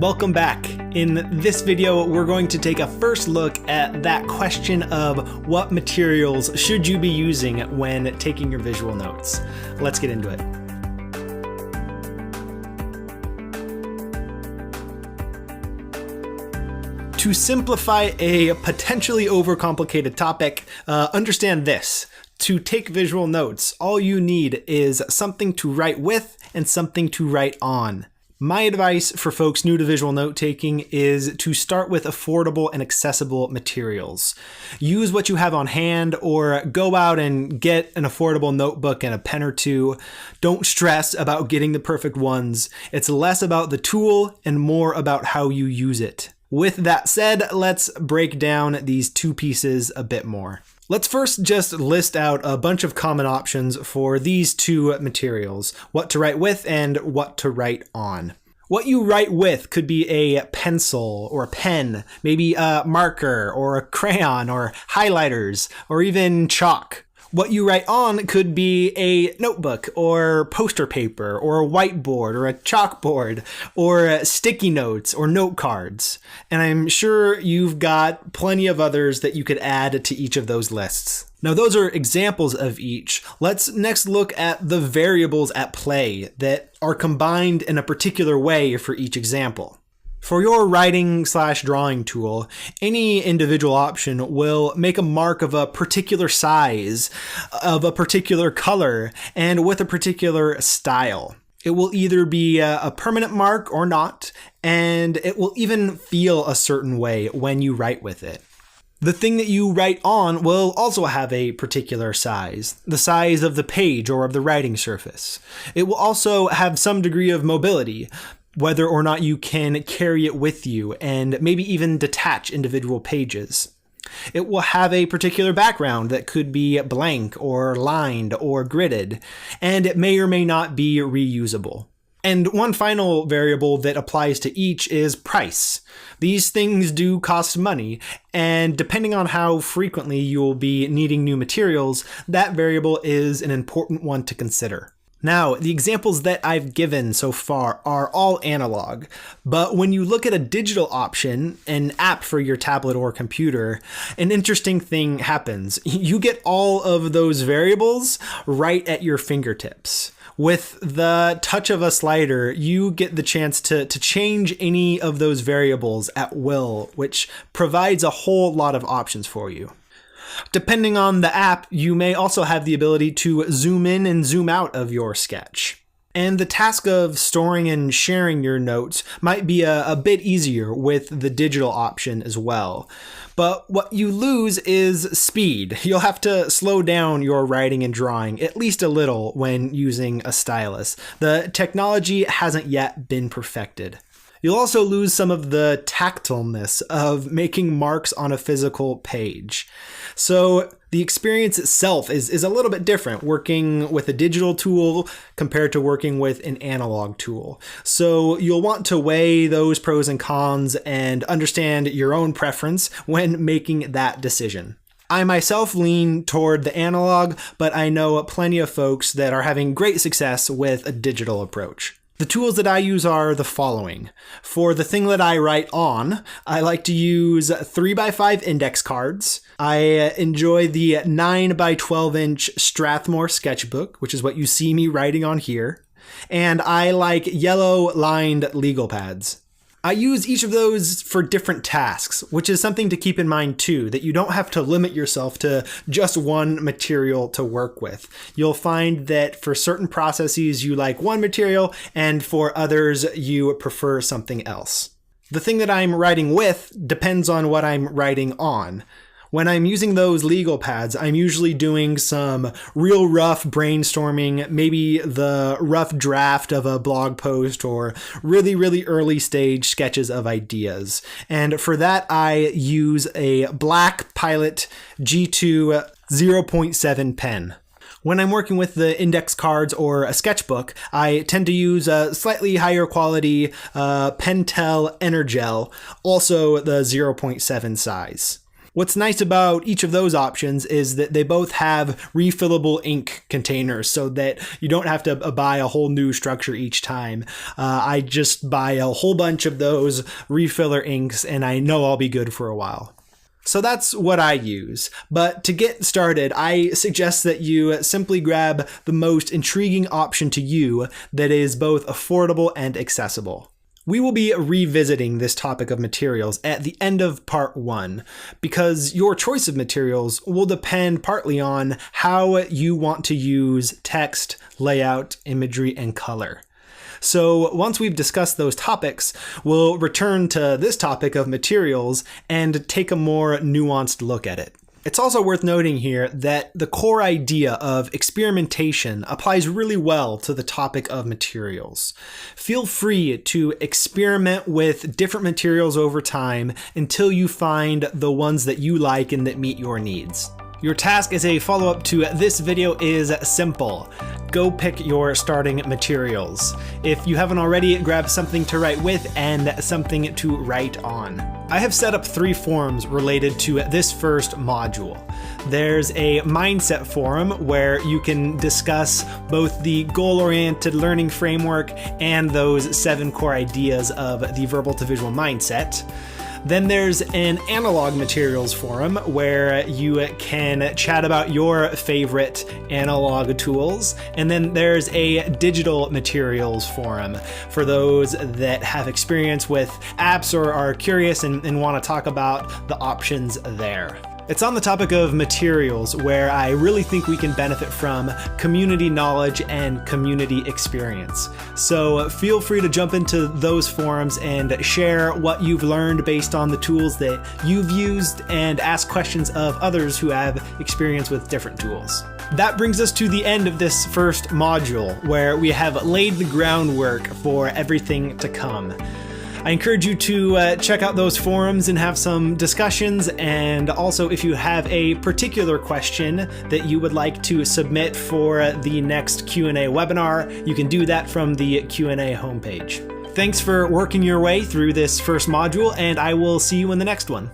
Welcome back. In this video, we're going to take a first look at that question of what materials should you be using when taking your visual notes. Let's get into it. To simplify a potentially overcomplicated topic, understand this. To take visual notes, all you need is something to write with and something to write on. My advice for folks new to visual note taking is to start with affordable and accessible materials. Use what you have on hand or go out and get an affordable notebook and a pen or two. Don't stress about getting the perfect ones. It's less about the tool and more about how you use it. With that said, let's break down these two pieces a bit more. Let's first just list out a bunch of common options for these two materials, what to write with and what to write on. What you write with could be a pencil or a pen, maybe a marker or a crayon or highlighters or even chalk. What you write on could be a notebook or poster paper or a whiteboard or a chalkboard or sticky notes or note cards. And I'm sure you've got plenty of others that you could add to each of those lists. Now, those are examples of each. Let's next look at the variables at play that are combined in a particular way for each example. For your writing/drawing tool, any individual option will make a mark of a particular size, of a particular color, and with a particular style. It will either be a permanent mark or not, and it will even feel a certain way when you write with it. The thing that you write on will also have a particular size, the size of the page or of the writing surface. It will also have some degree of mobility, whether or not you can carry it with you and maybe even detach individual pages. It will have a particular background that could be blank or lined or gridded, and it may or may not be reusable. And one final variable that applies to each is price. These things do cost money, and depending on how frequently you'll be needing new materials, that variable is an important one to consider. Now, the examples that I've given so far are all analog, but when you look at a digital option, an app for your tablet or computer, an interesting thing happens. You get all of those variables right at your fingertips. With the touch of a slider, you get the chance to change any of those variables at will, which provides a whole lot of options for you. Depending on the app, you may also have the ability to zoom in and zoom out of your sketch. And the task of storing and sharing your notes might be a bit easier with the digital option as well. But what you lose is speed. You'll have to slow down your writing and drawing at least a little when using a stylus. The technology hasn't yet been perfected. You'll also lose some of the tactileness of making marks on a physical page. So the experience itself is a little bit different working with a digital tool compared to working with an analog tool. So you'll want to weigh those pros and cons and understand your own preference when making that decision. I myself lean toward the analog, but I know plenty of folks that are having great success with a digital approach. The tools that I use are the following. For the thing that I write on, I like to use 3x5 index cards. I enjoy the 9x12 inch Strathmore sketchbook, which is what you see me writing on here. And I like yellow lined legal pads. I use each of those for different tasks, which is something to keep in mind too, that you don't have to limit yourself to just one material to work with. You'll find that for certain processes you like one material, and for others you prefer something else. The thing that I'm writing with depends on what I'm writing on. When I'm using those legal pads, I'm usually doing some real rough brainstorming, maybe the rough draft of a blog post or really early stage sketches of ideas. And for that, I use a black Pilot G2 0.7 pen. When I'm working with the index cards or a sketchbook, I tend to use a slightly higher quality Pentel Energel, also the 0.7 size. What's nice about each of those options is that they both have refillable ink containers so that you don't have to buy a whole new structure each time. I just buy a whole bunch of those refiller inks and I know I'll be good for a while. So that's what I use. But to get started, I suggest that you simply grab the most intriguing option to you that is both affordable and accessible. We will be revisiting this topic of materials at the end of part 1, because your choice of materials will depend partly on how you want to use text, layout, imagery, and color. So once we've discussed those topics, we'll return to this topic of materials and take a more nuanced look at it. It's also worth noting here that the core idea of experimentation applies really well to the topic of materials. Feel free to experiment with different materials over time until you find the ones that you like and that meet your needs. Your task as a follow-up to this video is simple. Go pick your starting materials. If you haven't already, grab something to write with and something to write on. I have set up 3 forums related to this first module. There's a mindset forum where you can discuss both the goal-oriented learning framework and those 7 core ideas of the verbal to visual mindset. Then there's an analog materials forum where you can chat about your favorite analog tools. And then there's a digital materials forum for those that have experience with apps or are curious and want to talk about the options there. It's on the topic of materials where I really think we can benefit from community knowledge and community experience. So feel free to jump into those forums and share what you've learned based on the tools that you've used and ask questions of others who have experience with different tools. That brings us to the end of this first module, where we have laid the groundwork for everything to come. I encourage you to check out those forums and have some discussions, and also if you have a particular question that you would like to submit for the next Q&A webinar, you can do that from the Q&A homepage. Thanks for working your way through this first module, and I will see you in the next one.